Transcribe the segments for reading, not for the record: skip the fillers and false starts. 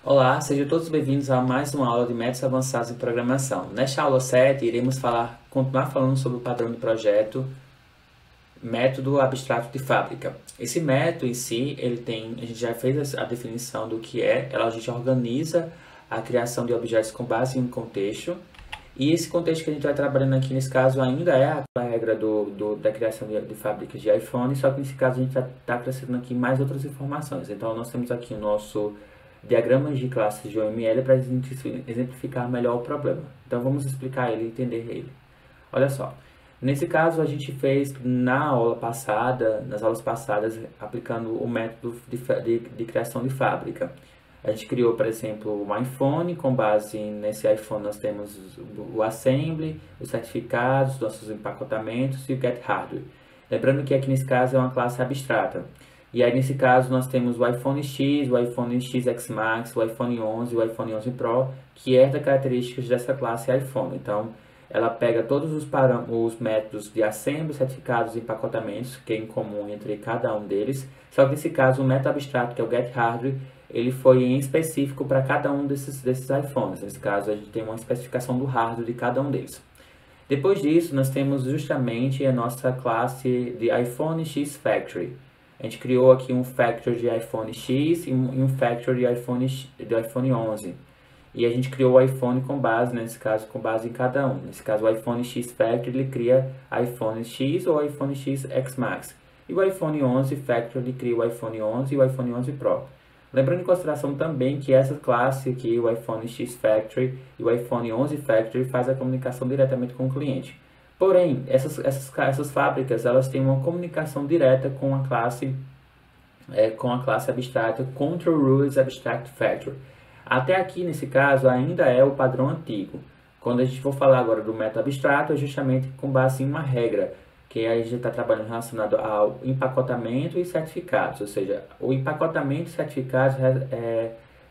Olá, sejam todos bem-vindos a mais uma aula de métodos avançados em programação. Nesta aula 7, iremos continuar falando sobre o padrão de projeto, método abstrato de fábrica. Esse método em si, a gente já fez a definição do que é, a gente organiza a criação de objetos com base em um contexto, e esse contexto que a gente vai trabalhando aqui nesse caso ainda é a regra da criação de fábricas de iPhone, só que nesse caso a gente está acrescentando aqui mais outras informações. Então nós temos aqui o nosso diagramas de classes de OML para exemplificar melhor o problema. Então vamos explicar ele e entender ele. Olha só, nesse caso a gente fez nas aulas passadas, aplicando o método de criação de fábrica. A gente criou, por exemplo, um iPhone, com base nesse iPhone nós temos o assembly, os certificados, nossos empacotamentos e o get hardware. Lembrando que aqui nesse caso é uma classe abstrata. E aí nesse caso nós temos o iPhone X, o iPhone XS Max, o iPhone 11 e o iPhone 11 Pro, que herdam características dessa classe iPhone. Então ela pega todos os métodos de assembly, certificados e empacotamentos, que é em comum entre cada um deles. Só que nesse caso o método abstrato, que é o get hardware, ele foi em específico para cada um desses iPhones. Nesse caso a gente tem uma especificação do hardware de cada um deles. Depois disso nós temos justamente a nossa classe de iPhone X Factory. A gente criou aqui um factory de iPhone X e um factory de iPhone 11. E a gente criou o iPhone com base, nesse caso, com base em cada um. Nesse caso, o iPhone X Factory ele cria iPhone X ou iPhone XS Max. E o iPhone 11 Factory ele cria o iPhone 11 e o iPhone 11 Pro. Lembrando em consideração também que essa classe aqui, o iPhone X Factory e o iPhone 11 Factory, faz a comunicação diretamente com o cliente. Porém, essas fábricas elas têm uma comunicação direta com a classe abstrata Control Rules Abstract Factory. Até aqui, nesse caso, ainda é o padrão antigo. Quando a gente for falar agora do método abstrato, é justamente com base em uma regra, que a gente está trabalhando relacionado ao empacotamento e certificados. Ou seja, o empacotamento e certificados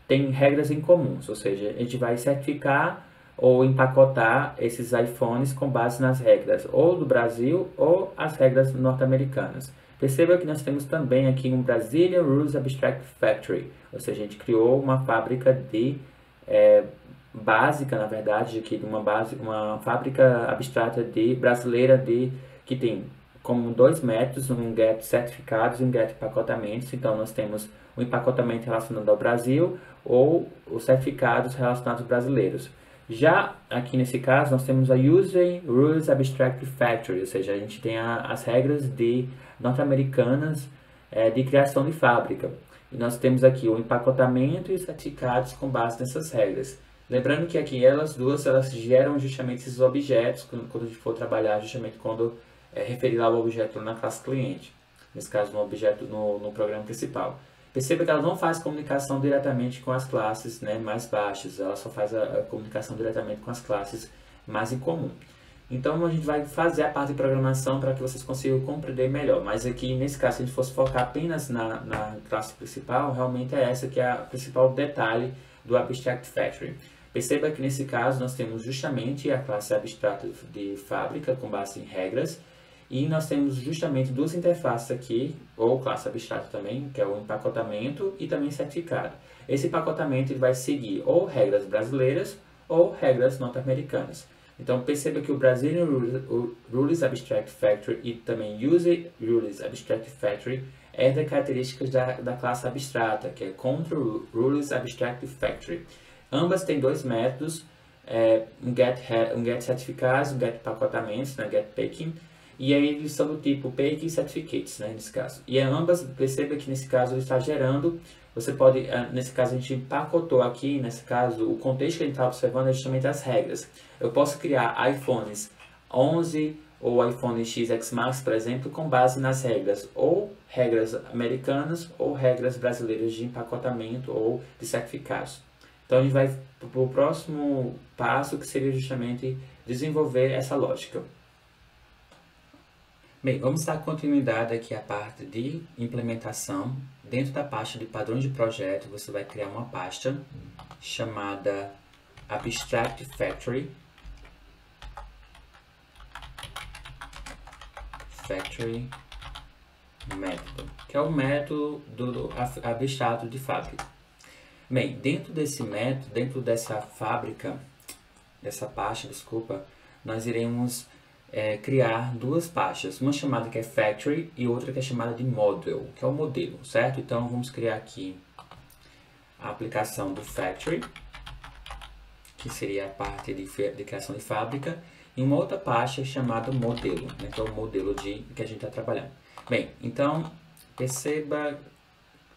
tem regras em comuns. Ou seja, a gente vai certificar ou empacotar esses iPhones com base nas regras ou do Brasil ou as regras norte-americanas. Perceba que nós temos também aqui um Brazilian Rules Abstract Factory, ou seja, a gente criou uma fábrica básica, na verdade, aqui de uma fábrica abstrata brasileira que tem como dois métodos, um get certificados e um get empacotamentos. Então nós temos o empacotamento relacionado ao Brasil ou os certificados relacionados aos brasileiros. Já aqui nesse caso, nós temos a User Rules Abstract Factory, ou seja, a gente tem as regras norte-americanas de criação de fábrica. E nós temos aqui o empacotamento e os certificados com base nessas regras. Lembrando que aqui elas geram justamente esses objetos, quando a gente for trabalhar justamente quando referir lá o objeto na classe cliente. Nesse caso, no objeto no programa principal. Perceba que ela não faz comunicação diretamente com as classes mais baixas, ela só faz a comunicação diretamente com as classes mais em comum. Então a gente vai fazer a parte de programação para que vocês consigam compreender melhor, mas aqui nesse caso, se a gente fosse focar apenas na classe principal, realmente é essa que é a principal detalhe do Abstract Factory. Perceba que nesse caso nós temos justamente a classe abstrata de fábrica com base em regras, e nós temos justamente duas interfaces aqui, ou classe abstrata também, que é o empacotamento e também certificado. Esse empacotamento ele vai seguir ou regras brasileiras ou regras norte-americanas. Então perceba que o Brazilian Rules Abstract Factory e também User Rules Abstract Factory é das características da classe abstrata, que é Control Rules Abstract Factory. Ambas têm dois métodos, um get certificados, um get empacotamentos, get packing. E aí eles são do tipo Pake e Certificates, nesse caso. E ambas, perceba que nesse caso ele está gerando, você pode, nesse caso a gente empacotou aqui, nesse caso, o contexto que a gente está observando é justamente as regras. Eu posso criar iPhones 11 ou iPhone XS Max, por exemplo, com base nas regras, ou regras americanas ou regras brasileiras de empacotamento ou de certificados. Então a gente vai para o próximo passo, que seria justamente desenvolver essa lógica. Bem, vamos dar continuidade aqui à parte de implementação. Dentro da pasta de padrões de projeto, você vai criar uma pasta chamada Abstract Factory. Método, que é o método abstrato de fábrica. Bem, dentro desse método, dentro dessa fábrica, dessa pasta, desculpa, nós iremos criar duas pastas, uma chamada que é Factory e outra que é chamada de Model, que é o modelo, certo? Então vamos criar aqui a aplicação do Factory, que seria a parte de criação de fábrica, e uma outra pasta chamada modelo, né, que é o modelo que a gente está trabalhando. Bem, então perceba,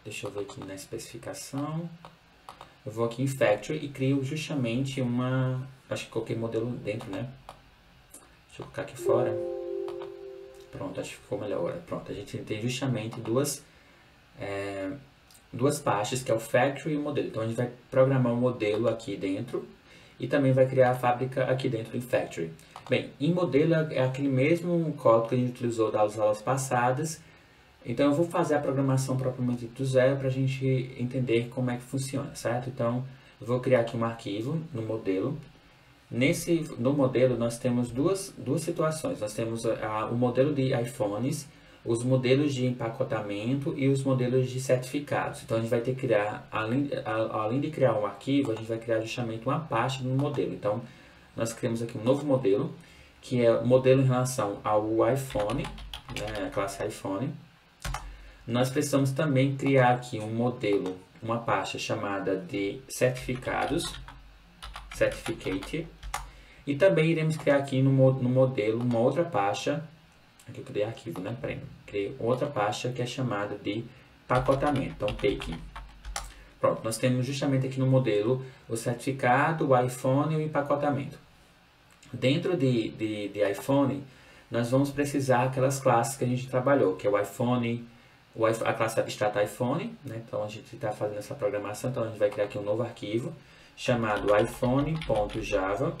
deixa eu ver aqui na especificação, eu vou aqui em Factory e crio justamente uma, acho que coloquei modelo dentro, né? Deixa eu colocar aqui fora. Pronto, acho que ficou melhor agora. Pronto, a gente tem justamente duas pastas, que é o Factory e o modelo. Então a gente vai programar o modelo aqui dentro e também vai criar a fábrica aqui dentro em Factory. Bem, em modelo é aquele mesmo código que a gente utilizou das aulas passadas. Então eu vou fazer a programação propriamente do zero para a gente entender como é que funciona, certo? Então eu vou criar aqui um arquivo no modelo. No modelo nós temos duas situações. Nós temos o modelo de iPhones, os modelos de empacotamento e os modelos de certificados. Então a gente vai ter que criar, além de criar um arquivo, a gente vai criar justamente uma pasta no modelo. Então nós criamos aqui um novo modelo, que é o modelo em relação ao iPhone, né, a classe iPhone. Nós precisamos também criar aqui um modelo, uma pasta chamada de certificados, Certificate. E também iremos criar aqui no modelo uma outra pasta, aqui eu criei arquivo, né? Criei outra pasta que é chamada de pacotamento, então packing. Pronto, nós temos justamente aqui no modelo o certificado, o iPhone e o empacotamento. Dentro de iPhone, nós vamos precisar aquelas classes que a gente trabalhou, que é o iPhone, a classe abstrata iPhone, né? Então a gente está fazendo essa programação, então a gente vai criar aqui um novo arquivo chamado iPhone.java.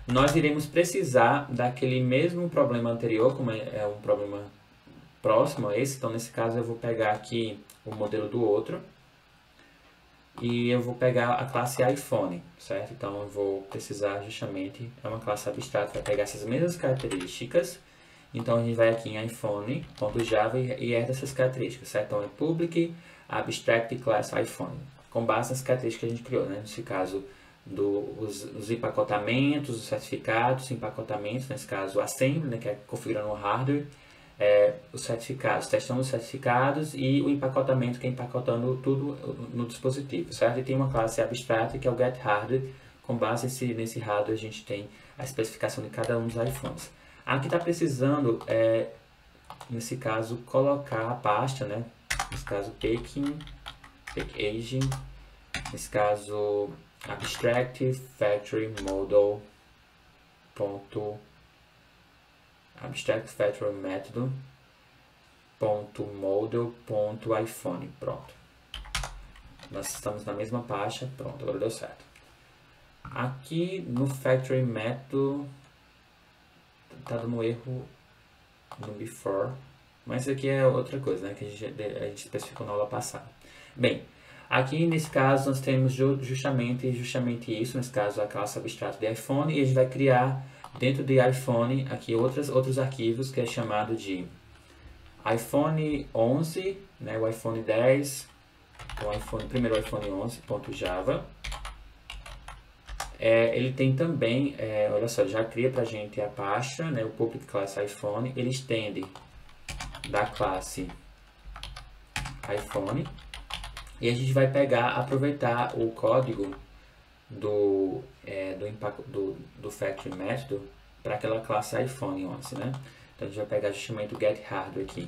Nós iremos precisar daquele mesmo problema anterior, como é um problema próximo a esse, então nesse caso eu vou pegar aqui o modelo do outro e eu vou pegar a classe iPhone, certo? Então eu vou precisar justamente, é uma classe abstrata, vai pegar essas mesmas características. Então a gente vai aqui em iPhone.java e herda essas características, certo? Então é public abstract class iPhone, com base nas características que a gente criou, né? Nesse caso, os empacotamentos, os certificados, empacotamentos, nesse caso assembly, né, que é configurando o hardware, os certificados, testando os certificados e o empacotamento, que é empacotando tudo no dispositivo, certo? E tem uma classe abstrata que é o getHardware, com base nesse hardware a gente tem a especificação de cada um dos iPhones. Aqui está precisando, nesse caso, colocar a pasta, né? Nesse caso packaging, nesse caso abstract factory model abstract factory método model iPhone. Pronto, nós estamos na mesma pasta. Pronto, agora deu certo. Aqui no factory método tá dando erro no before, mas isso aqui é outra coisa, né, que a gente especificou na aula passada. Bem, aqui nesse caso nós temos justamente isso, nesse caso a classe abstrata de iPhone, e a gente vai criar dentro de iPhone aqui outros arquivos que é chamado de iPhone 11, né, o iPhone 10, primeiro iPhone 11.java. Ele tem também, olha só, já cria pra gente a pasta, né, o public class iPhone, ele estende da classe iPhone. E a gente vai aproveitar o código do factory método para aquela classe iPhone 11, né? Então a gente vai pegar justamente o getHardware aqui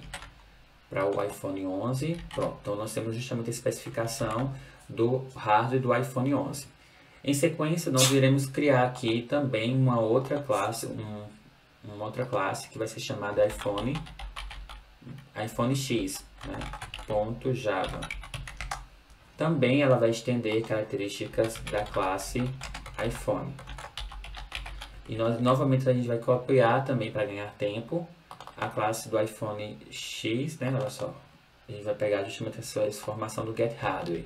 para o iPhone 11. Pronto, então nós temos justamente a especificação do hardware do iPhone 11. Em sequência, nós iremos criar aqui também uma outra classe, que vai ser chamada iPhone X, né? .java. Também ela vai estender características da classe iPhone. E novamente a gente vai copiar também para ganhar tempo a classe do iPhone X, né? Olha só, a gente vai pegar justamente essa informação do getHardware.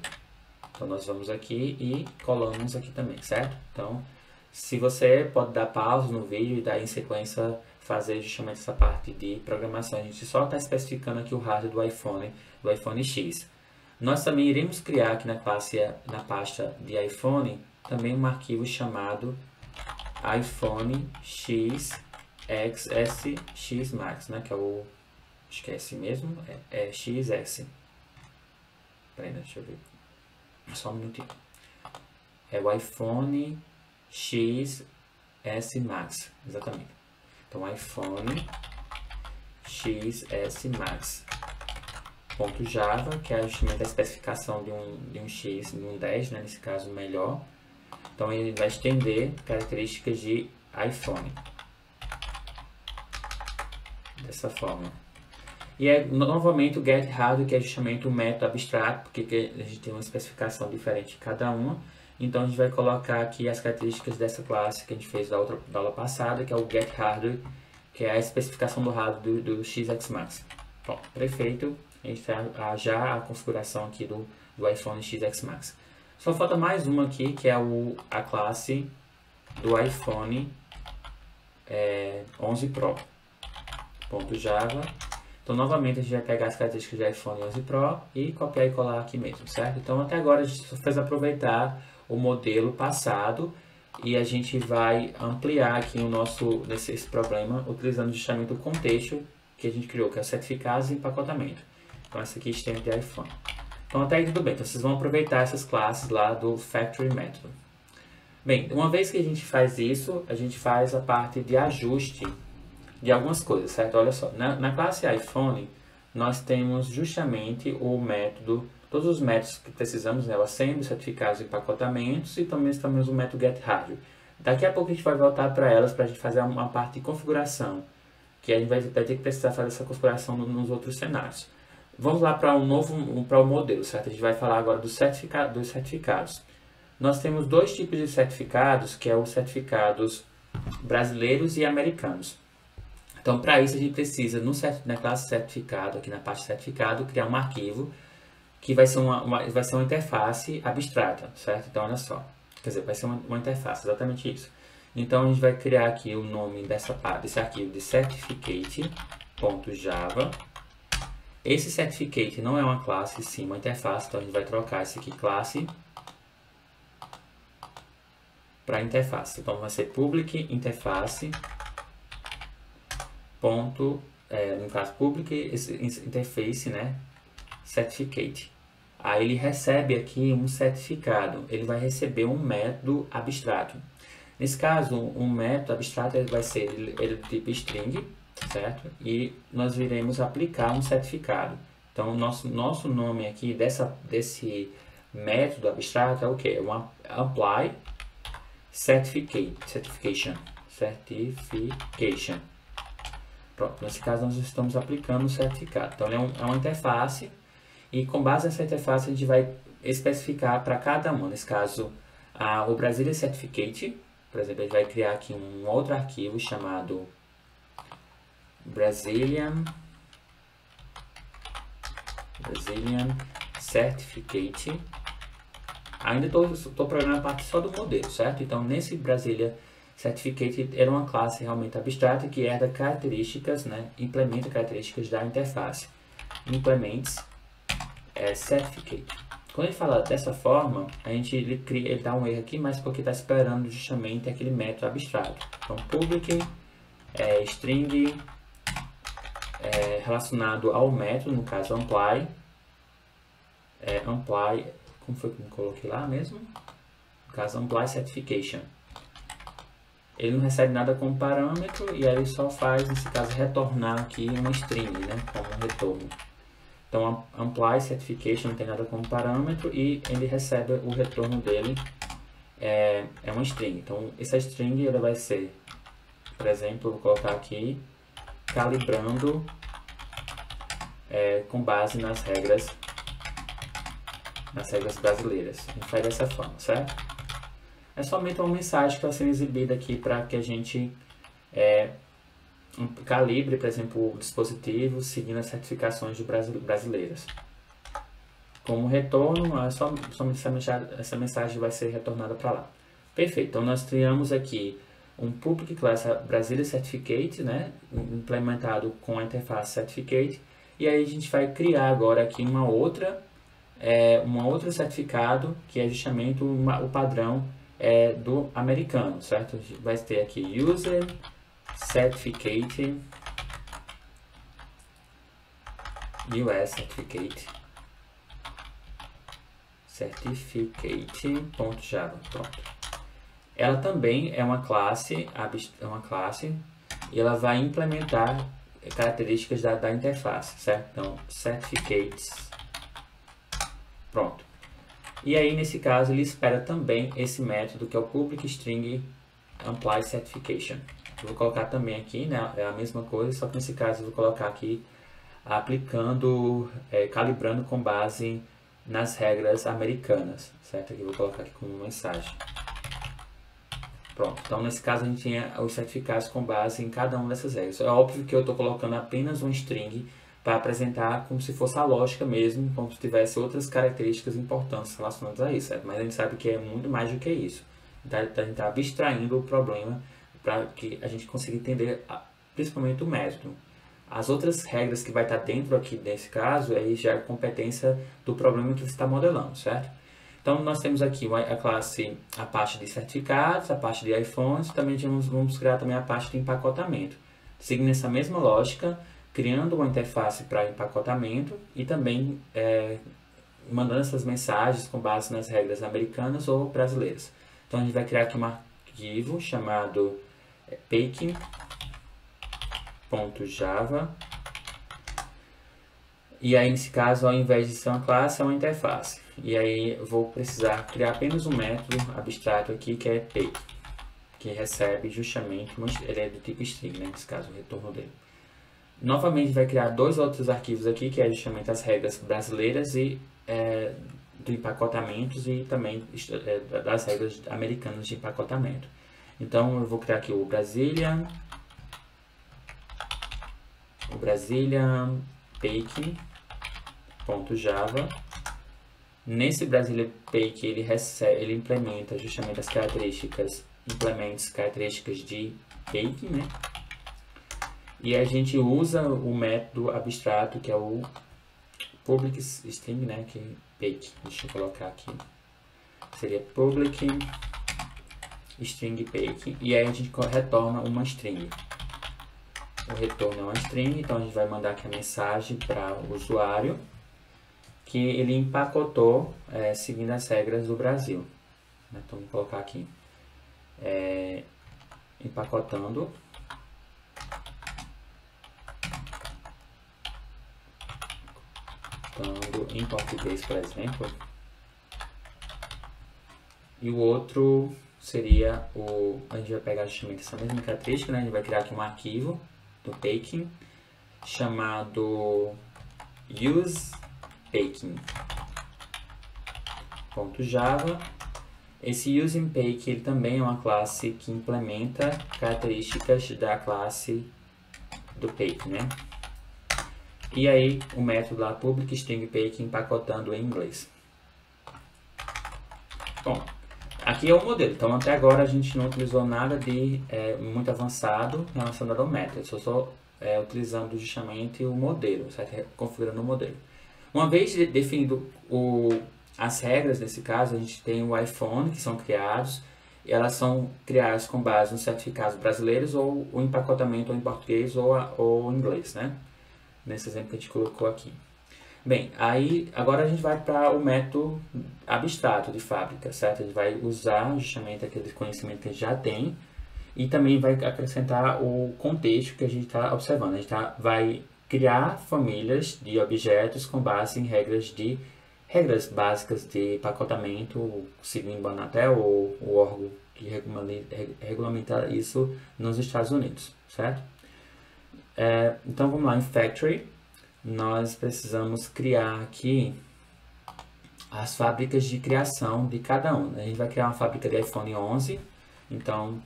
Então nós vamos aqui e colamos aqui também, certo? Então, se você pode dar pausa no vídeo e daí em sequência fazer justamente essa parte de programação. A gente só está especificando aqui o hardware do iPhone X. Nós também iremos criar aqui na classe, na pasta de iPhone, também um arquivo chamado iPhone XS Max, né? Que é o, acho que é esse mesmo, é XS. Peraí, deixa eu ver, só um minutinho. É o iPhone XS Max, exatamente. Então, iPhone XS Max. .java, que é justamente a especificação de um X, de um 10, né, nesse caso melhor. Então ele vai estender características de iPhone. Dessa forma. E é novamente o getHardware, que é justamente um método abstrato, porque a gente tem uma especificação diferente de cada uma. Então a gente vai colocar aqui as características dessa classe que a gente fez da aula passada, que é o getHardware, que é a especificação do hardware do XXMax. Bom, perfeito. A gente tem já a configuração aqui do iPhone XXMax. Só falta mais uma aqui, que é a classe do iPhone 11 Pro. .java. Então, novamente, a gente vai pegar as características do iPhone 11 Pro e copiar e colar aqui mesmo, certo? Então, até agora, a gente só fez aproveitar o modelo passado e a gente vai ampliar aqui esse problema utilizando justamente o contexto que a gente criou, que é certificados e empacotamento. Então, essa aqui é extende de iPhone. Então, até aí tudo bem. Então, vocês vão aproveitar essas classes lá do Factory Method. Bem, uma vez que a gente faz isso, a gente faz a parte de ajuste de algumas coisas, certo? Olha só, na classe iPhone, nós temos justamente o método, todos os métodos que precisamos, né? O assembly, certificados e empacotamentos, e também temos o método getHardware. Daqui a pouco a gente vai voltar para elas para a gente fazer uma parte de configuração, que a gente vai ter que precisar fazer essa configuração nos outros cenários. Vamos lá para para o modelo, certo? A gente vai falar agora dos certificados. Nós temos dois tipos de certificados, que é os certificados brasileiros e americanos. Então, para isso, a gente precisa, na classe certificado, aqui na parte certificado, criar um arquivo que vai ser vai ser uma interface abstrata, certo? Então, olha só. Quer dizer, vai ser uma interface, exatamente isso. Então, a gente vai criar aqui o nome desse arquivo de certificate.java. Esse certificate não é uma classe, sim uma interface, então a gente vai trocar esse aqui, classe, para interface. Então, vai ser public interface, no caso, public interface, né, certificate. Aí ele recebe aqui um certificado, ele vai receber um método abstrato. Nesse caso, um método abstrato vai ser do tipo string, certo? E nós iremos aplicar um certificado. Então, nosso nome aqui desse método abstrato é o que? É um apply certification. Pronto, nesse caso nós estamos aplicando o certificado. Então, ele é uma interface e com base nessa interface a gente vai especificar para cada uma. Nesse caso, o Brasília Certificate, por exemplo, a gente vai criar aqui um outro arquivo chamado Brazilian Certificate. Ainda estou programando a parte só do modelo, certo? Então, nesse Brasilia Certificate era uma classe realmente abstrata que herda características, né? Implementa características da interface. Implements Certificate. Quando ele fala dessa forma, ele dá um erro aqui, mas porque está esperando justamente aquele método abstrato. Então, public string relacionado ao método, no caso apply, como foi que eu coloquei lá mesmo? No caso, apply certification. Ele não recebe nada como parâmetro e aí ele só faz, nesse caso, retornar aqui uma string, né, como um retorno. Então, apply certification não tem nada como parâmetro e ele recebe o retorno dele é uma string. Então, essa string ela vai ser, por exemplo, eu vou colocar aqui, calibrando com base nas regras brasileiras. A gente faz dessa forma, certo? É somente uma mensagem que está sendo exibida aqui para que a gente calibre, por exemplo, o dispositivo seguindo as certificações brasileiras. Como retorno, somente essa mensagem vai ser retornada para lá. Perfeito, então nós criamos aqui um public class Brasilia Certificate, né, implementado com a interface Certificate, e aí a gente vai criar agora aqui uma outra um outro certificado que é justamente o padrão do americano, certo? Vai ter aqui User Certificate, US Certificate.java, pronto. Ela também é uma classe, e ela vai implementar características da interface, certo? Então, certificates, pronto. E aí, nesse caso, ele espera também esse método que é o public string apply certification. Eu vou colocar também aqui, né? É a mesma coisa, só que nesse caso eu vou colocar aqui aplicando, calibrando com base nas regras americanas, certo? Aqui eu vou colocar aqui como mensagem. Pronto, então nesse caso a gente tinha os certificados com base em cada uma dessas regras. É óbvio que eu estou colocando apenas um string para apresentar como se fosse a lógica mesmo, como se tivesse outras características importantes relacionadas a isso, certo? Mas a gente sabe que é muito mais do que isso. Então a gente está abstraindo o problema para que a gente consiga entender principalmente o método. As outras regras que vai estar dentro aqui desse caso, aí já é competência do problema que você está modelando, certo? Então, nós temos aqui a classe, a parte de certificados, a parte de iPhones, também vamos criar também a parte de empacotamento. Seguindo essa mesma lógica, criando uma interface para empacotamento e também mandando essas mensagens com base nas regras americanas ou brasileiras. Então, a gente vai criar aqui um arquivo chamado packing.java. E aí, nesse caso, ao invés de ser uma classe, é uma interface. E aí, eu vou precisar criar apenas um método abstrato aqui, que é pake, que recebe justamente, ele é do tipo string, né? Nesse caso, o retorno dele. Novamente, vai criar dois outros arquivos aqui, que é justamente as regras brasileiras e do empacotamentos e também das regras americanas de empacotamento. Então, eu vou criar aqui o Brazilian Pake.java. Nesse Brazilian Pake ele implementa justamente as características, características de Pake, né? E a gente usa o método abstrato que é o public string, né? Que é Pake. Deixa eu colocar aqui. Seria public string Pake. E aí a gente retorna uma string. O retorno é uma string, então a gente vai mandar aqui a mensagem para o usuário que ele empacotou seguindo as regras do Brasil. Então, vou colocar aqui empacotando. Em português, por exemplo. E o outro seria a gente vai pegar justamente essa mesma característica, né? A gente vai criar aqui um arquivo do Packing chamado usePacking.java. Esse usePake ele também é uma classe que implementa características da classe do Pake, né? E aí o método lá public string Pake empacotando em inglês. Bom, aqui é o modelo. Então até agora a gente não utilizou nada de muito avançado relacionado ao método. Só utilizando justamente o modelo, certo? Configurando o modelo. Uma vez definido as regras, nesse caso, a gente tem o iPhone, que são criados, e elas são criadas com base nos certificados brasileiros, ou o empacotamento ou em português ou em inglês, né? Nesse exemplo que a gente colocou aqui. Bem, aí agora a gente vai para o método abstrato de fábrica, certo? A gente vai usar justamente aquele conhecimento que a gente já tem, e também vai acrescentar o contexto que a gente está observando. A gente vai criar famílias de objetos com base em regras básicas de empacotamento, seguindo a Anatel ou o órgão que regulamenta isso nos Estados Unidos, certo? Então vamos lá, em Factory, nós precisamos criar aqui as fábricas de criação de cada um. A gente vai criar uma fábrica de iPhone 11, então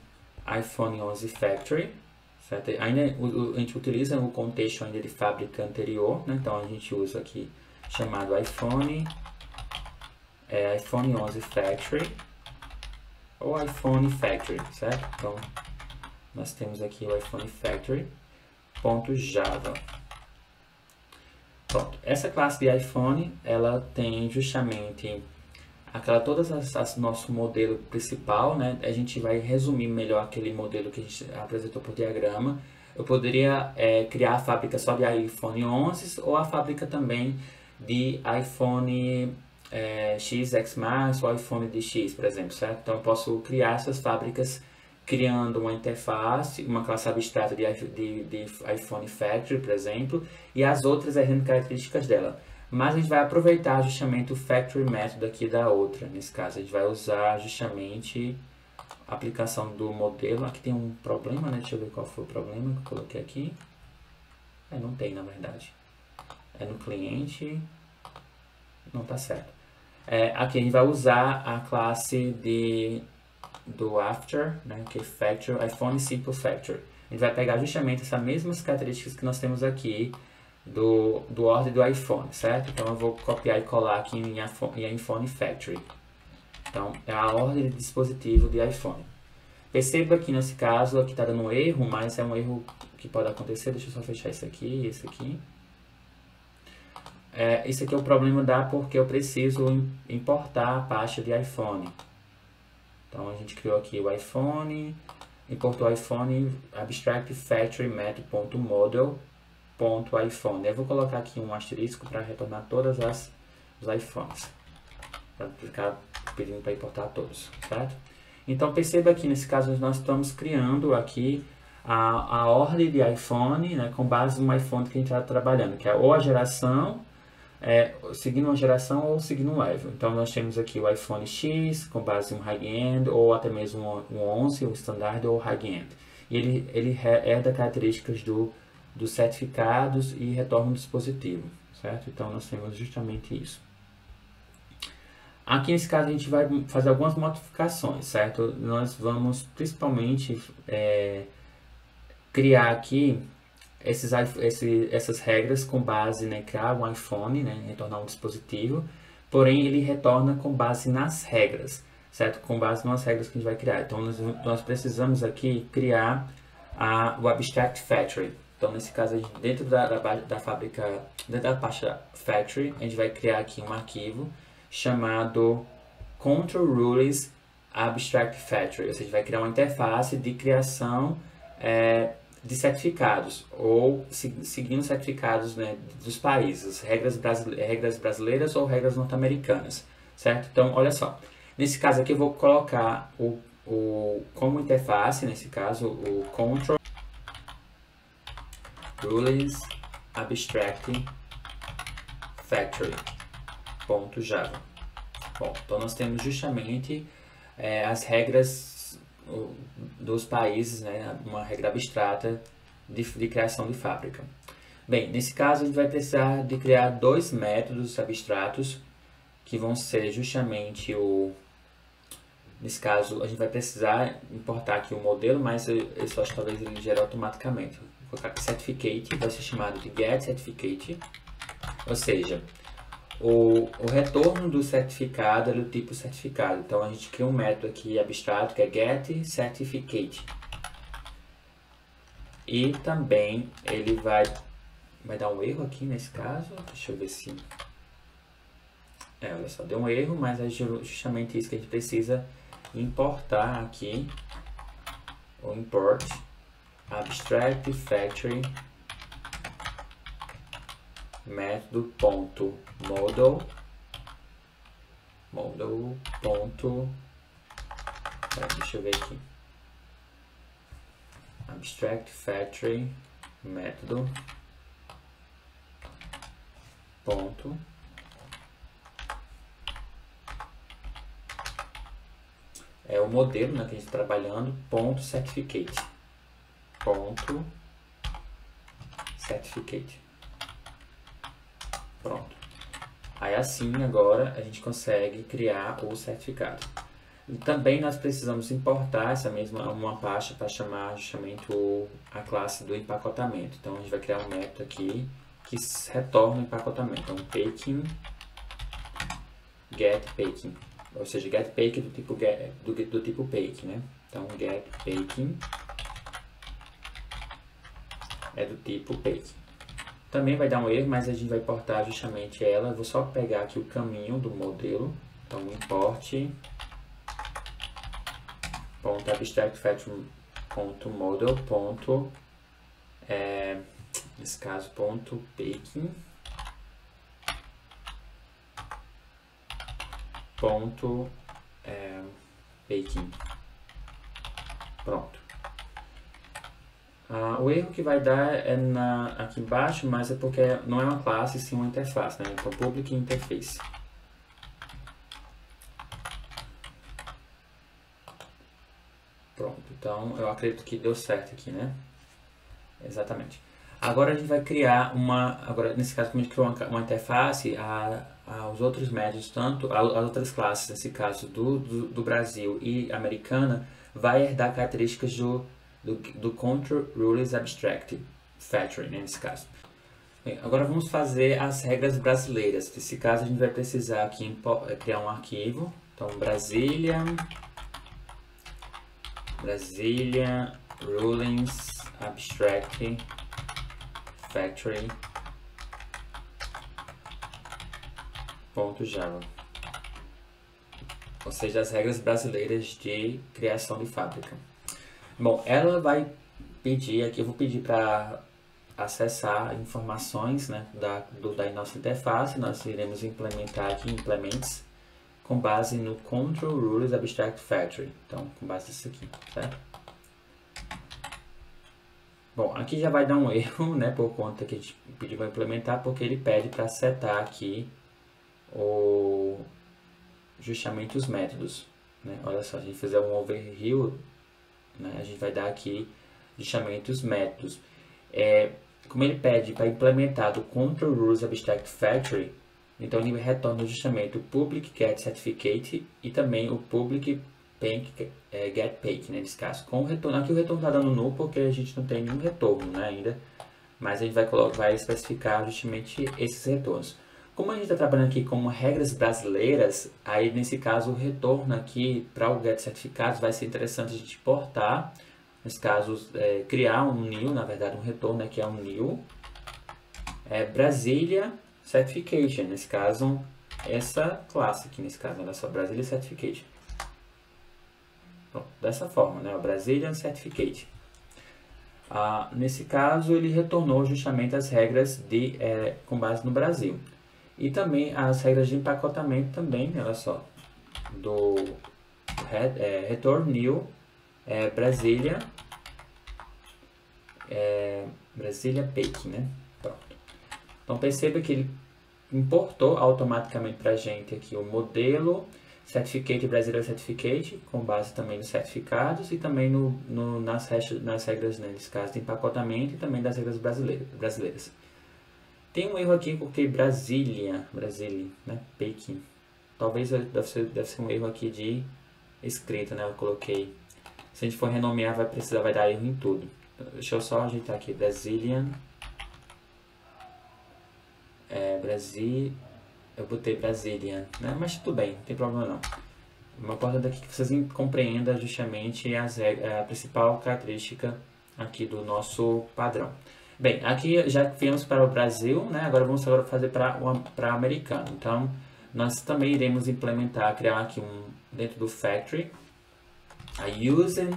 iPhone 11 Factory, certo? Ainda a gente utiliza o contexto ainda de fábrica anterior, né? Então a gente usa aqui chamado iPhone 11 Factory ou iPhone Factory, certo? Então nós temos aqui o iPhone Factory.java. Pronto, essa classe de iPhone, ela tem justamente nosso modelo principal, né? A gente vai resumir melhor aquele modelo que a gente apresentou por diagrama. Eu poderia criar a fábrica só de iPhone 11 ou a fábrica também de iPhone X, X+, ou iPhone de X, por exemplo, certo? Então eu posso criar essas fábricas criando uma interface, uma classe abstrata de iPhone Factory, por exemplo, e as outras errando características dela. Mas a gente vai aproveitar justamente o Factory método aqui da outra. Nesse caso, a gente vai usar justamente a aplicação do modelo. Aqui tem um problema, né? Deixa eu ver qual foi o problema que eu coloquei aqui. Não tem, na verdade. É no cliente. Não tá certo. Aqui a gente vai usar a classe do After, né? Que é Factory, iPhone Simple Factory. A gente vai pegar justamente essas mesmas características que nós temos aqui do ordem do iPhone, certo? Então eu vou copiar e colar aqui em iPhone Factory. Então é a ordem de dispositivo de iPhone. Perceba que nesse caso aqui está dando um erro, mas é um erro que pode acontecer. Deixa eu só fechar isso aqui e esse aqui. Esse aqui é o problema porque eu preciso importar a pasta de iPhone. Então a gente criou aqui o iPhone, importou o iPhone abstract factory method.model.iPhone. Eu vou colocar aqui um asterisco para retornar todas os iPhones, para ficar pedindo para importar todos, certo? Então perceba que nesse caso nós estamos criando aqui a ordem de iPhone, né, com base no iPhone que a gente está trabalhando, que é ou a geração, seguindo uma geração ou seguindo um level. Então nós temos aqui o iPhone X com base em um high-end, ou até mesmo um 11, o standard ou high-end. E ele herda características dos certificados e retorna o dispositivo, certo? Então nós temos justamente isso. Aqui nesse caso a gente vai fazer algumas modificações, certo? Nós vamos principalmente criar aqui essas regras com base, né, criar um iPhone, né, retornar um dispositivo, porém ele retorna com base nas regras, certo? Com base nas regras que a gente vai criar. Então nós precisamos aqui criar o Abstract Factory. Então nesse caso, dentro da fábrica, dentro da pasta Factory, a gente vai criar aqui um arquivo chamado Control Rules Abstract Factory. Ou seja, vai criar uma interface de criação de certificados, ou seguindo certificados, né, dos países, regras brasileiras ou regras norte-americanas, certo? Então, olha só, nesse caso aqui eu vou colocar como interface, nesse caso, o Control Rules Abstract Factory.java. Bom, então nós temos justamente as regras dos países, né, uma regra abstrata de criação de fábrica. Bem, nesse caso a gente vai precisar de criar dois métodos abstratos que vão ser justamente nesse caso a gente vai precisar importar aqui o modelo, mas eu só acho que talvez ele gere automaticamente. Vou colocar aqui certificate, vai ser chamado de get certificate, ou seja, o retorno do certificado é do tipo certificado. Então a gente cria um método aqui abstrato que é getCertificate. E também ele vai dar um erro aqui nesse caso. Deixa eu ver se... olha só, deu um erro, mas é justamente isso que a gente precisa importar aqui. O import abstract factory método.model deixa eu ver aqui, abstract factory método ponto o modelo, né, que a gente está trabalhando, ponto certificate. Pronto. Aí assim agora a gente consegue criar o certificado. E também nós precisamos importar uma pasta para chamar justamente a classe do empacotamento. Então a gente vai criar um método aqui que retorna o empacotamento. Então packing, get packing, ou seja, get packing do tipo packing, né? Então get packing é do tipo packing. Também vai dar um erro, mas a gente vai importar justamente ela. Eu vou só pegar aqui o caminho do modelo. Então, import .abstractFactory.model. Nesse caso, .baking. Baking. Pronto. O erro que vai dar é aqui embaixo, mas é porque não é uma classe, sim uma interface, né? Então, public interface. Pronto, então eu acredito que deu certo aqui, né? Exatamente. Agora a gente vai criar agora nesse caso, como a gente criou uma interface, os outros métodos, tanto as outras classes, nesse caso do Brasil e americana, vai herdar características do Control Rules Abstract Factory, né, nesse caso. Bem, agora vamos fazer as regras brasileiras. Nesse caso a gente vai precisar aqui criar um arquivo. Então, Brasília Rulings Abstract Factory .java, ou seja, as regras brasileiras de criação de fábrica. Bom, ela vai pedir aqui, eu vou pedir para acessar informações, né, da nossa interface. Nós iremos implementar aqui implements com base no Control Rules Abstract Factory. Então, com base nisso aqui, certo? Bom, aqui já vai dar um erro, né, por conta que a gente pediu para implementar, porque ele pede para setar aqui justamente os métodos, né? Olha só, a gente fizer um overview, né, a gente vai dar aqui justamente os métodos. Como ele pede para implementar o Control Rules Abstract Factory, então ele retorna justamente o public get certificate e também o public get page, né, nesse caso. Com o retorno, aqui o retorno está dando null porque a gente não tem nenhum retorno, né, ainda, mas a gente vai especificar justamente esses retornos. Como a gente está trabalhando aqui com regras brasileiras, aí nesse caso o retorno aqui para o get certificados vai ser interessante a gente importar, nesse caso criar um new, na verdade um retorno aqui é um new, Brasília Certification, nesse caso essa classe aqui, nesse caso, olha só, Brasília Certification. Pronto, dessa forma, né, o Brazilian Certificate. Nesse caso ele retornou justamente as regras com base no Brasil. E também as regras de empacotamento também, olha só, do return new Brasília Baking, né? Pronto. Então perceba que ele importou automaticamente para a gente aqui o modelo Certificate Brasília Certificate, com base também nos certificados e também nas regras, né, nesse caso de empacotamento e também das regras brasileiras. Tem um erro aqui porque Brasília, né, Baking. Talvez deve ser um erro aqui de escrita, né, eu coloquei. Se a gente for renomear vai dar erro em tudo. Deixa eu só ajeitar aqui, Brazilian, eu botei Brazilian, né, mas tudo bem, não tem problema não. O importante é que vocês compreendam justamente a principal característica aqui do nosso padrão. Bem, aqui já viemos para o Brasil, né? Agora vamos fazer para americano. Então, nós também iremos criar aqui dentro do Factory, Using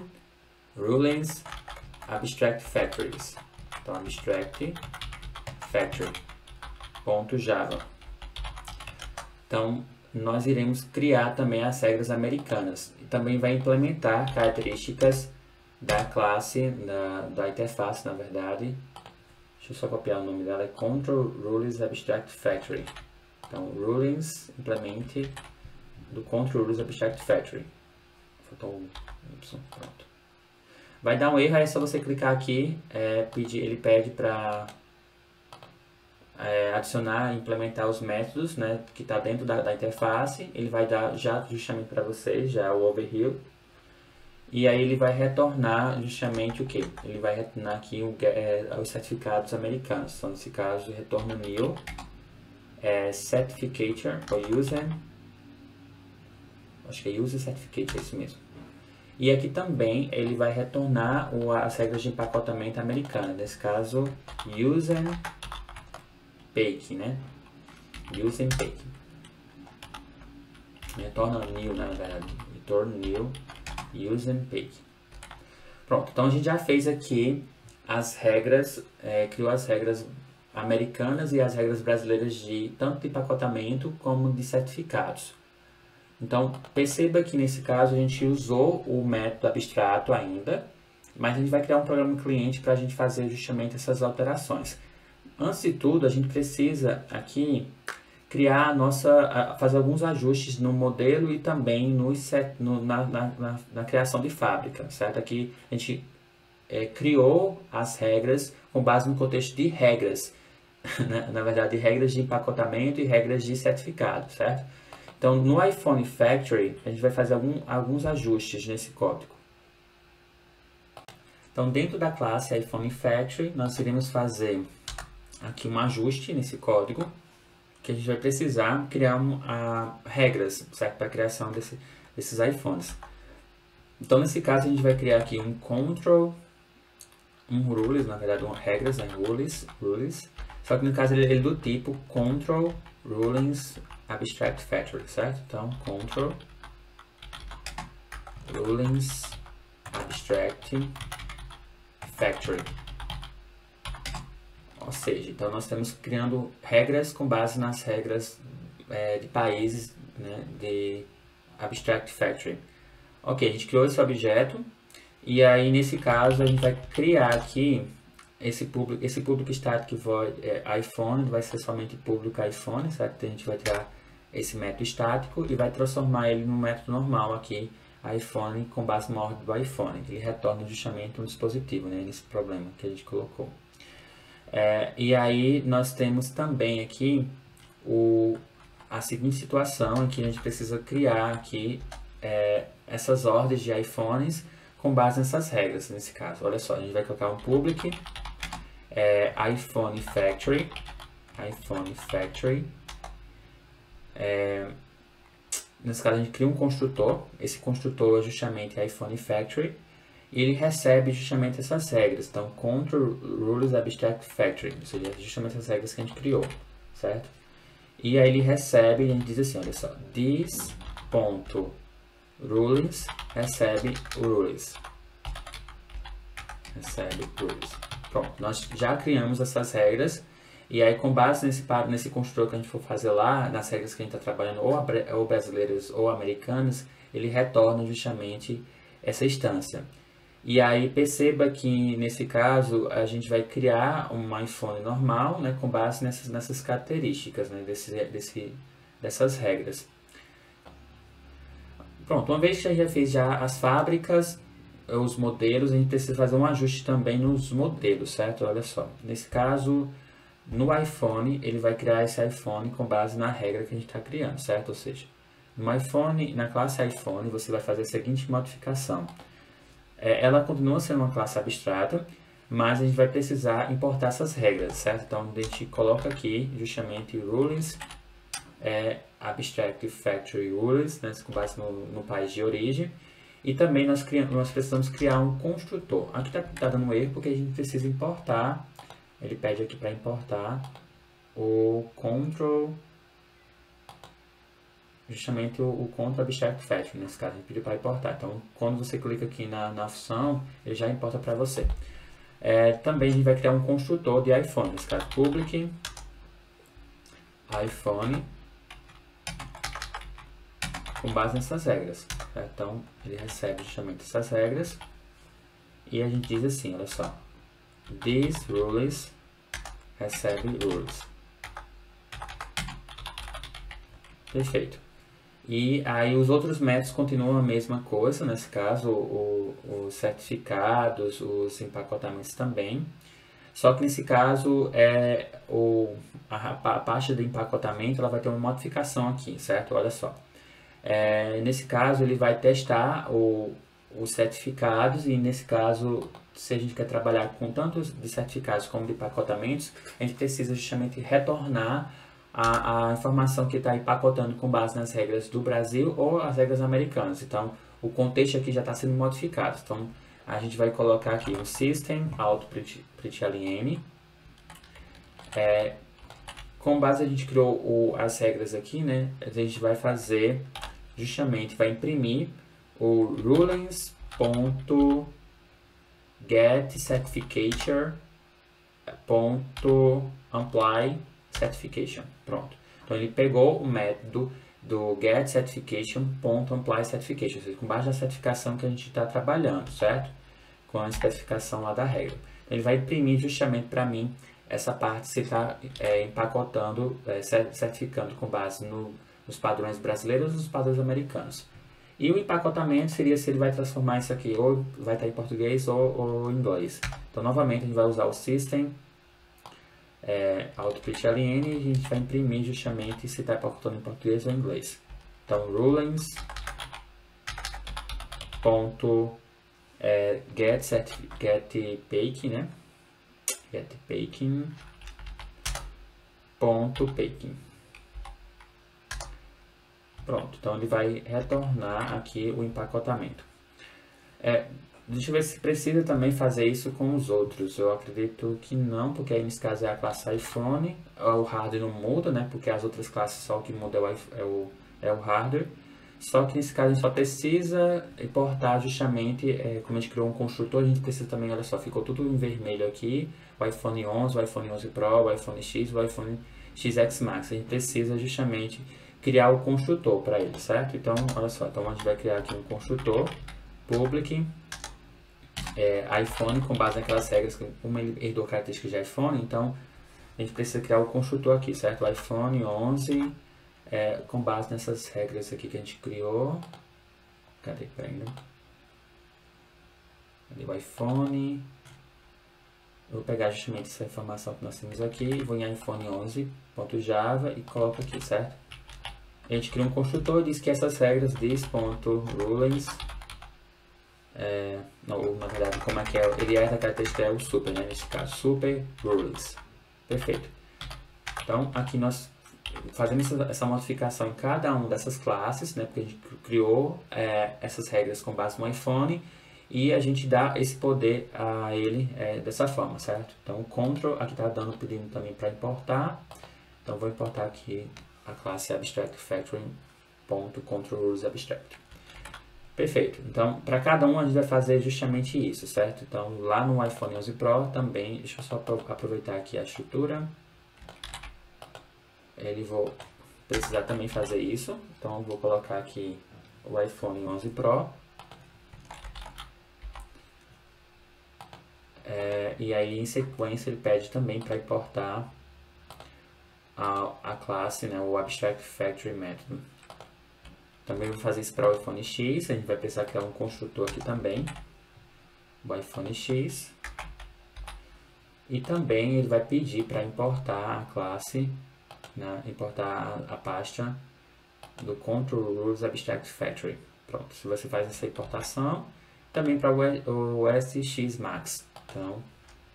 Rulings Abstract Factories. Então, Abstract Factory.java. Então, nós iremos criar também as regras americanas. E também vai implementar características da classe, da interface, na verdade. Deixa eu só copiar o nome dela, é Control Rules Abstract Factory. Então, Rulings, implemente do Control Rules Abstract Factory. Faltou um Y, pronto. Vai dar um erro, é só você clicar aqui, ele pede para adicionar e implementar os métodos, né, que está dentro da interface. Ele vai dar já justamente para vocês, já o overview. E aí ele vai retornar justamente o que? Ele vai retornar aqui os certificados americanos. Então, nesse caso, retorna new certificator for user. Acho que é user certificate, é isso mesmo. E aqui também ele vai retornar as regras de empacotamento americana. Nesse caso, user bake, né? Use and bake. Retorna new, na verdade. Return new, use and bake. Pronto, então a gente já fez aqui as regras, criou as regras americanas e as regras brasileiras de tanto de empacotamento como de certificados. Então, perceba que nesse caso a gente usou o método abstrato ainda, mas a gente vai criar um programa cliente para a gente fazer justamente essas alterações. Antes de tudo, a gente precisa aqui criar fazer alguns ajustes no modelo e também na criação de fábrica, certo? Aqui a gente criou as regras com base no contexto de regras, na verdade, regras de empacotamento e regras de certificado, certo? Então, no iPhone Factory, a gente vai fazer alguns ajustes nesse código. Então, dentro da classe iPhone Factory, nós iremos fazer aqui um ajuste nesse código, que a gente vai precisar criar regras, certo? Para a criação desses iPhones. Então, nesse caso, a gente vai criar aqui um control, rules, na verdade, regras, né? rules. Só que no caso ele é do tipo control rulings abstract factory, certo? Então, control rulings abstract factory. Ou seja, então nós estamos criando regras com base nas regras de países, né, de abstract factory. Ok, a gente criou esse objeto e aí nesse caso a gente vai criar aqui esse público static void iPhone, vai ser somente público iPhone, certo? Então a gente vai tirar esse método estático e vai transformar ele num método normal aqui, iPhone, com base na ordem do iPhone. Ele retorna justamente um dispositivo, né, nesse problema que a gente colocou. E aí nós temos também aqui a seguinte situação em que a gente precisa criar aqui essas ordens de iPhones com base nessas regras, nesse caso. Olha só, a gente vai colocar um public iPhone Factory, nesse caso a gente cria um construtor, esse construtor é justamente iPhone Factory, e ele recebe justamente essas regras. Então, control rules abstract factory, ou seja, justamente as regras que a gente criou, certo? E aí ele recebe, a gente diz assim, olha só, this.rulings recebe rules. Pronto, nós já criamos essas regras, e aí com base nesse construtor que a gente for fazer lá, nas regras que a gente está trabalhando, ou brasileiras ou americanas, ele retorna justamente essa instância. E aí perceba que nesse caso a gente vai criar um iPhone normal, né, com base nessas características, né, dessas regras. Pronto, uma vez que a gente já fez as fábricas, os modelos, a gente precisa fazer um ajuste também nos modelos, certo? Olha só, nesse caso, no iPhone, ele vai criar esse iPhone com base na regra que a gente está criando, certo? Ou seja, no iPhone, na classe iPhone, você vai fazer a seguinte modificação. Ela continua sendo uma classe abstrata, mas a gente vai precisar importar essas regras, certo? Então, a gente coloca aqui justamente rulings, abstract factory rules, né, com base no país de origem. E também nós precisamos criar um construtor. Aqui está dando um erro porque a gente precisa importar, ele pede aqui para importar o control, justamente o control abstract factory, nesse caso a gente pediu para importar. Então, quando você clica aqui na opção, ele já importa para você. Também a gente vai criar um construtor de iPhone, nesse caso public iPhone, com base nessas regras. Então, ele recebe justamente essas regras e a gente diz assim, olha só, these rules recebe rules. Perfeito. E aí os outros métodos continuam a mesma coisa, nesse caso os certificados, os empacotamentos também. Só que nesse caso a parte do empacotamento ela vai ter uma modificação aqui, certo? Olha só. Nesse caso ele vai testar os certificados e nesse caso, se a gente quer trabalhar com tanto de certificados como de empacotamentos, a gente precisa justamente retornar a informação que está empacotando com base nas regras do Brasil ou as regras americanas. Então, o contexto aqui já está sendo modificado. Então, a gente vai colocar aqui um system out println com base a gente criou as regras aqui, né? A gente vai fazer, justamente, vai imprimir o rulings.getCertificator.apply certification. Pronto. Então ele pegou o método do getCertification.apply certification, ou seja, com base na certificação que a gente está trabalhando, certo? Com a especificação lá da regra. Então, ele vai imprimir justamente para mim essa parte se está empacotando, certificando com base nos padrões brasileiros e nos padrões americanos. E o empacotamento seria se ele vai transformar isso aqui, ou vai estar em português ou em inglês. Então, novamente, a gente vai usar o system, output.ln, e a gente vai imprimir justamente se está empacotando em português ou em inglês. Então, rulings.getPaking, né? getPaking.paking. Pronto, então ele vai retornar aqui o empacotamento. Deixa eu ver se precisa também fazer isso com os outros. Eu acredito que não, porque aí nesse caso é a classe iPhone. O hardware não muda, né? Porque as outras classes só o que muda é o hardware. Só que nesse caso a gente só precisa importar justamente, como a gente criou um construtor, a gente precisa também, olha só, ficou tudo em vermelho aqui. O iPhone 11, o iPhone 11 Pro, o iPhone X, o iPhone XS Max. A gente precisa justamente criar o construtor para ele, certo? Então, olha só, então a gente vai criar aqui um construtor public iPhone com base naquelas regras, como ele herdou características de iPhone, então a gente precisa criar o construtor aqui, certo? O iPhone 11 com base nessas regras aqui que a gente criou. Cadê? Cadê o iPhone? Eu vou pegar justamente essa informação que nós temos aqui, vou em iPhone 11.java e coloco aqui, certo? A gente cria um construtor e diz que essas regras this.rulings, na verdade, como é que é? Ele a característica é o super, né? Nesse caso, super rulings. Perfeito. Então, aqui nós fazemos essa modificação em cada uma dessas classes, né? Porque a gente criou essas regras com base no iPhone e a gente dá esse poder a ele dessa forma, certo? Então, o control aqui está pedindo também para importar. Então, vou importar aqui a classe abstract_factory.controlRulesAbstract. Perfeito. Então, para cada um a gente vai fazer justamente isso, certo? Então, lá no iPhone 11 Pro também, deixa eu só aproveitar aqui a estrutura. Vou precisar também fazer isso. Então, vou colocar aqui o iPhone 11 Pro. E aí, em sequência, ele pede também para importar a classe, né, o Abstract Factory Method. Também vou fazer isso para o iPhone X, a gente vai precisar criar um construtor aqui também, o iPhone X. E também ele vai pedir para importar a classe, né, importar a pasta do Control Rules Abstract Factory. Pronto, se você faz essa importação, também para o SX Max. Então,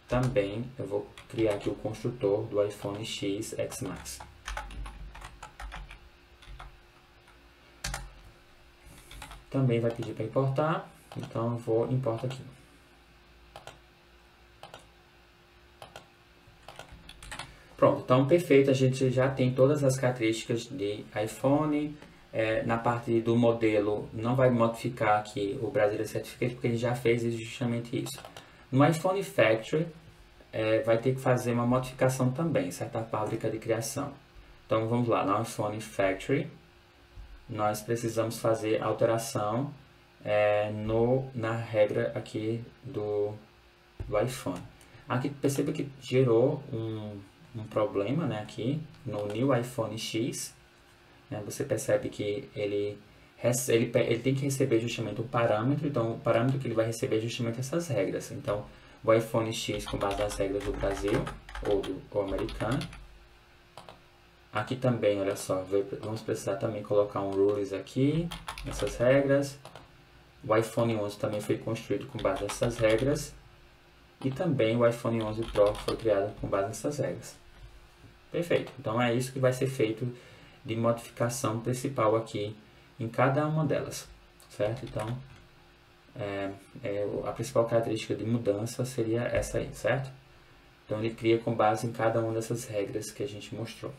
também eu vou criar aqui o construtor do iPhone X Max. Também vai pedir para importar, então eu vou importar aqui. Pronto, então perfeito, a gente já tem todas as características de iPhone. Na parte do modelo não vai modificar aqui o Brasília Certificate, porque a gente já fez justamente isso. No iPhone Factory, vai ter que fazer uma modificação também, certa fábrica de criação. Então vamos lá, no iPhone Factory, nós precisamos fazer alteração na regra aqui do iPhone. Aqui perceba que gerou um problema, né, aqui no New iPhone X. Né, você percebe que ele tem que receber justamente um parâmetro, então o parâmetro que ele vai receber é justamente essas regras. Então, o iPhone X com base nas regras do Brasil ou americano. Aqui também, olha só, vamos precisar também colocar um rules aqui, nessas regras. O iPhone 11 também foi construído com base nessas regras. E também o iPhone 11 Pro foi criado com base nessas regras. Perfeito, então é isso que vai ser feito de modificação principal aqui em cada uma delas, certo? Então, a principal característica de mudança seria essa aí, certo? Então ele cria com base em cada uma dessas regras que a gente mostrou.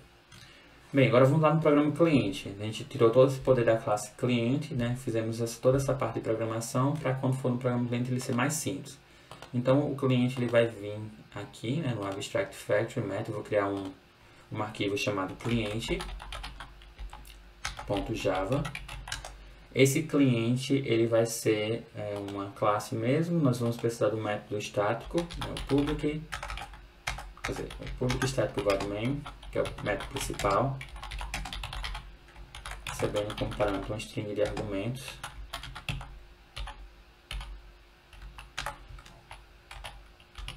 Bem, agora vamos lá no programa cliente. A gente tirou todo esse poder da classe cliente, né? Fizemos toda essa parte de programação para quando for no programa cliente ele ser mais simples. Então o cliente ele vai vir aqui, né, no Abstract Factory Method, eu vou criar um arquivo chamado cliente.java. Esse cliente ele vai ser uma classe mesmo, nós vamos precisar do método estático, né, o public static void main, que é o método principal, recebendo como parâmetro uma string de argumentos.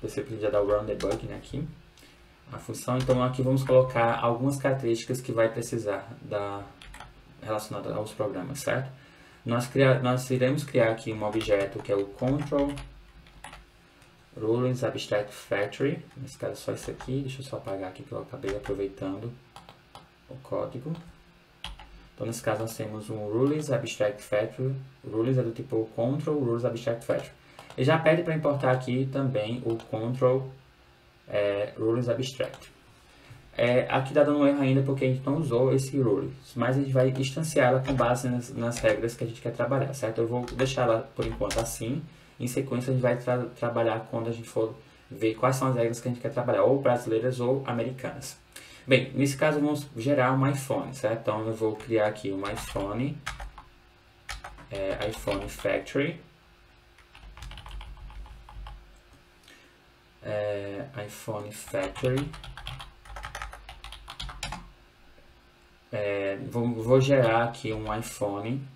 Você precisa dar o run debug, né, aqui, a função. Então aqui vamos colocar algumas características que vai precisar relacionadas aos programas, certo? Nós iremos criar aqui um objeto que é o control rules abstract factory. Nesse caso só isso aqui. Deixa eu só apagar aqui que eu acabei aproveitando o código. Então nesse caso nós temos um rules abstract factory. Rules é do tipo control rules abstract factory. Ele já pede para importar aqui também o control rules abstract. Aqui está dando um erro ainda porque a gente não usou esse rules, mas a gente vai instanciá-la com base nas regras que a gente quer trabalhar, certo? Eu vou deixar ela por enquanto assim. Em sequência a gente vai trabalhar quando a gente for ver quais são as regras que a gente quer trabalhar, ou brasileiras ou americanas. Bem, nesse caso vamos gerar um iPhone, certo? Então eu vou criar aqui um iPhone, iPhone Factory, iPhone Factory. Vou gerar aqui um iPhone.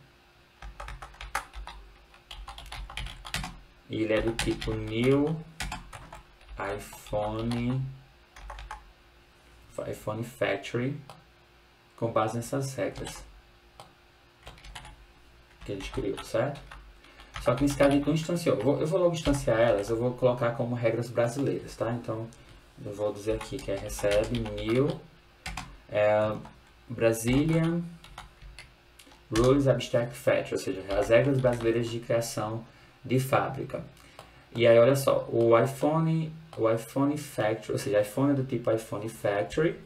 E ele é do tipo new iPhone Factory, com base nessas regras que a gente criou, certo? Só que nesse caso a gente não instanciou. Eu vou logo instanciar elas, eu vou colocar como regras brasileiras, tá? Então eu vou dizer aqui que recebe new Brazilian Rules Abstract Factory, ou seja, as regras brasileiras de criação de fábrica. E aí olha só, o iPhone Factory, ou seja, iPhone é do tipo iPhone Factory,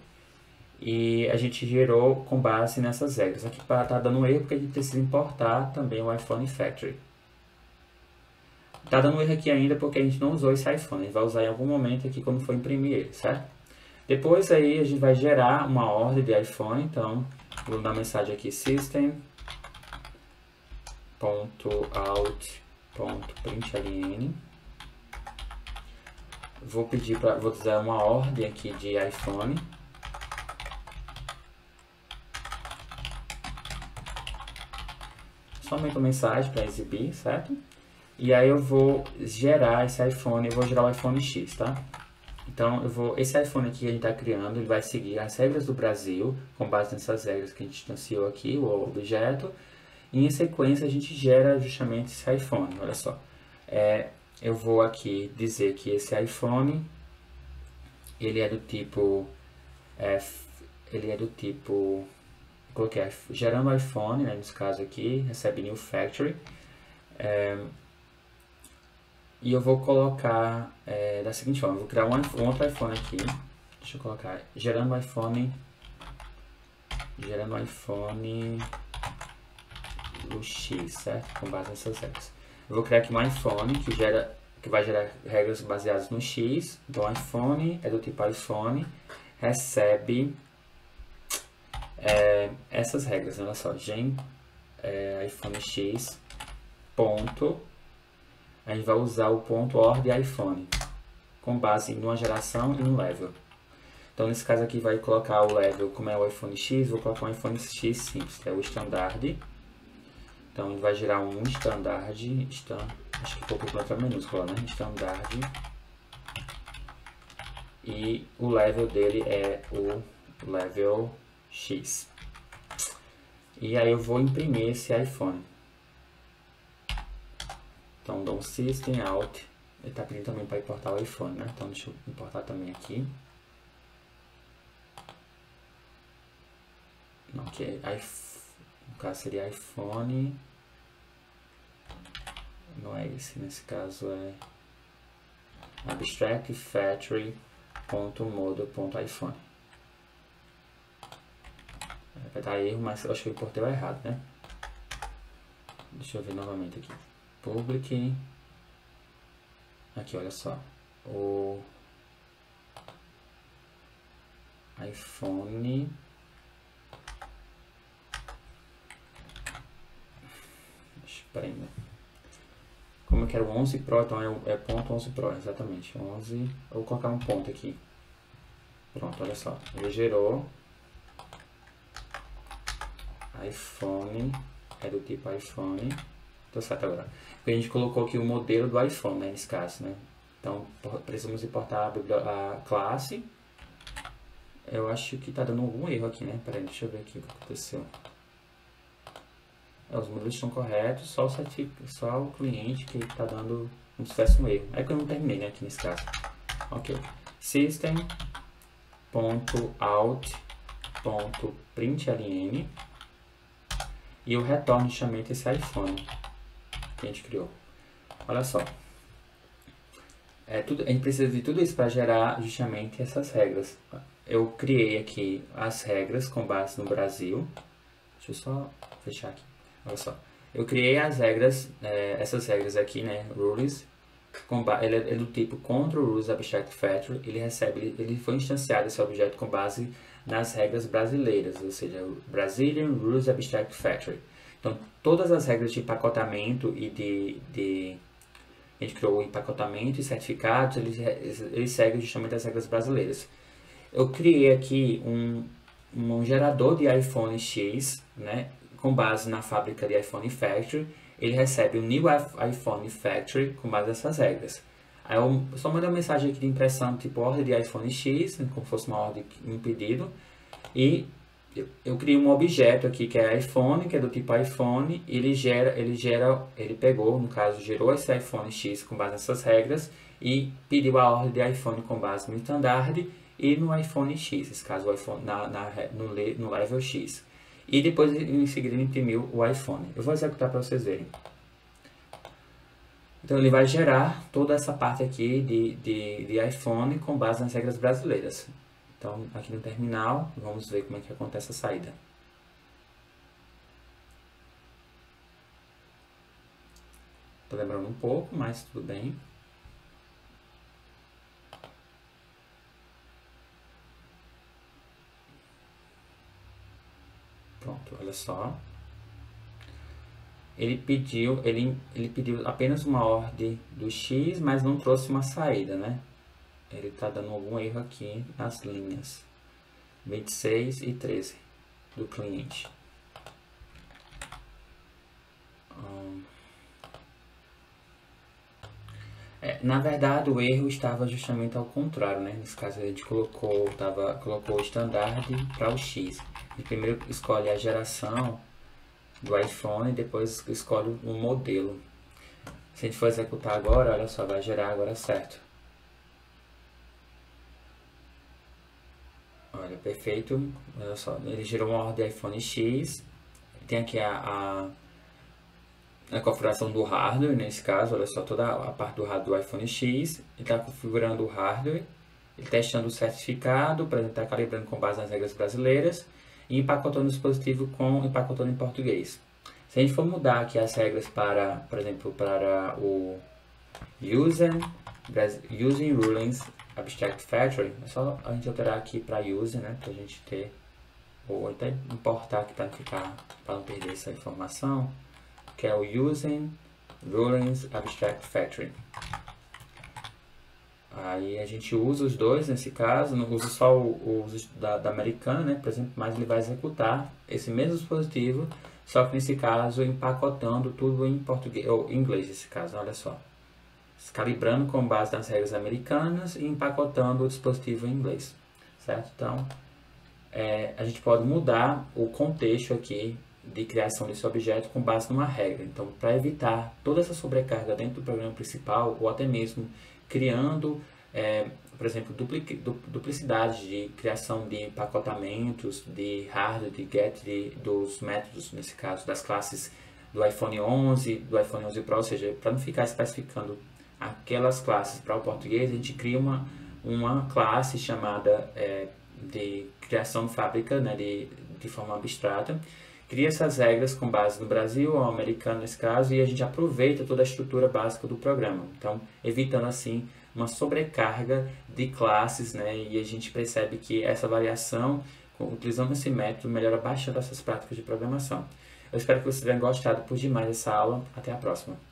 e a gente gerou com base nessas regras. Aqui tá dando um erro porque a gente precisa importar também o iPhone Factory. Tá dando um erro aqui ainda porque a gente não usou esse iPhone, a gente vai usar em algum momento aqui quando for imprimir ele, certo? Depois aí a gente vai gerar uma ordem de iPhone, então vou dar mensagem aqui system.out.println. Vou dizer uma ordem aqui de iPhone. Somente uma mensagem para exibir, certo? E aí eu vou gerar esse iPhone, eu vou gerar o iPhone X, tá? Então esse iPhone aqui que a gente está criando, ele vai seguir as regras do Brasil, com base nessas regras que a gente instanciou aqui, o objeto. E em sequência a gente gera justamente esse iPhone, olha só. Eu vou aqui dizer que esse iPhone, ele é do tipo, coloquei gerando iPhone, né, nesse caso aqui, recebe new factory. E eu vou colocar da seguinte forma, eu vou criar um outro iPhone aqui, deixa eu colocar, gerando iPhone o X, certo? Com base nessas regras. Eu vou criar aqui um iPhone que vai gerar regras baseadas no X. Então, iPhone é do tipo iPhone, recebe essas regras. Olha só, iPhone X, ponto. A gente vai usar o ponto .or de iPhone, com base em uma geração e um level. Então, nesse caso aqui, vai colocar o level, como é o iPhone X, vou colocar um iPhone X simples, que é o standard. Então, ele vai gerar um standard, acho que pouco com letra minúscula, né? Standard. E o level dele é o level X. E aí eu vou imprimir esse iPhone. Então, dou um system out. Ele está pedindo também para importar o iPhone, né? Então, deixa eu importar também aqui. Não, que no caso seria iPhone. Não é esse, nesse caso é Abstract Factory .model.iphone. Vai dar erro, mas eu acho que eu importei o errado, né? Deixa eu ver novamente aqui. Public. Aqui, olha só. O iPhone. Peraí, né? Como eu quero 11 Pro, então é ponto 11 Pro, exatamente. 11. Eu vou colocar um ponto aqui. Pronto, olha só. Ele gerou iPhone. É do tipo iPhone. Tô certo agora. Porque a gente colocou aqui o modelo do iPhone, né, nesse caso, né? Então, precisamos importar a classe. Eu acho que tá dando algum erro aqui, né? Peraí, deixa eu ver aqui o que aconteceu. Os modelos estão corretos, só o cliente que está dando um sucesso, um erro. É que eu não terminei, né, aqui nesse caso. Ok. System.out.println e eu retorno justamente esse iPhone que a gente criou. Olha só. A gente precisa de tudo isso para gerar justamente essas regras. Eu criei aqui as regras com base no Brasil. Deixa eu só fechar aqui. Olha só, eu criei as regras, essas regras aqui, né, rules, ele é do tipo Control Rules Abstract Factory, ele foi instanciado esse objeto com base nas regras brasileiras, ou seja, Brazilian Rules Abstract Factory. Então, todas as regras de empacotamento e a gente criou o empacotamento e certificados, eles seguem justamente as regras brasileiras. Eu criei aqui um gerador de iPhone X, né, com base na fábrica de iPhone Factory. Ele recebe o New iPhone Factory com base nessas regras. Aí eu só mandei uma mensagem aqui de impressão tipo ordem de iPhone X, como fosse uma ordem, um pedido. E eu criei um objeto aqui que é iPhone, que é do tipo iPhone. Ele pegou, no caso, gerou esse iPhone X com base nessas regras e pediu a ordem de iPhone com base no standard e no iPhone X, nesse caso o iPhone no level X. E depois em seguida ele imprimiu o iPhone. Eu vou executar para vocês verem. Então ele vai gerar toda essa parte aqui de iPhone com base nas regras brasileiras. Então aqui no terminal, vamos ver como é que acontece a saída. Estou lembrando um pouco, mas tudo bem. Pronto, olha só. Ele pediu apenas uma ordem do X, mas não trouxe uma saída, né? Ele está dando algum erro aqui nas linhas 26 e 13 do cliente. Na verdade, o erro estava justamente ao contrário, né? Nesse caso, a gente colocou o standard para o X. Ele primeiro escolhe a geração do iPhone e depois escolhe o modelo. Se a gente for executar agora, olha só, vai gerar agora certo. Olha, perfeito. Olha só, ele gerou uma ordem de iPhone X. Tem aqui a configuração do hardware, nesse caso, olha só, toda a parte do hardware do iPhone X. Ele está configurando o hardware, ele testando o certificado, para ele estar calibrando com base nas regras brasileiras e empacotando o dispositivo empacotando em português. Se a gente for mudar aqui as regras para, por exemplo, para o Using Rulings Abstract Factory, é só a gente alterar aqui para User, né, para a gente ter, ou até importar aqui para não perder essa informação, que é o Using Rulings Abstract Factory. Aí a gente usa os dois nesse caso, não usa só o uso da americana, né, por exemplo, mas ele vai executar esse mesmo dispositivo, só que nesse caso empacotando tudo em português ou em inglês, nesse caso, olha só. Calibrando com base nas regras americanas e empacotando o dispositivo em inglês, certo? Então, a gente pode mudar o contexto aqui de criação desse objeto com base numa regra. Então, para evitar toda essa sobrecarga dentro do programa principal, ou até mesmo criando, por exemplo, duplicidade de criação de empacotamentos, de hardware, de get, dos métodos, nesse caso, das classes do iPhone 11, do iPhone 11 Pro, ou seja, para não ficar especificando aquelas classes para o português, a gente cria uma classe chamada de criação de fábrica, né, de forma abstrata, cria essas regras com base no Brasil ou americano nesse caso, e a gente aproveita toda a estrutura básica do programa. Então, evitando assim uma sobrecarga de classes, né, e a gente percebe que essa variação, utilizando esse método, melhora bastante essas práticas de programação. Eu espero que vocês tenham gostado por demais dessa aula. Até a próxima.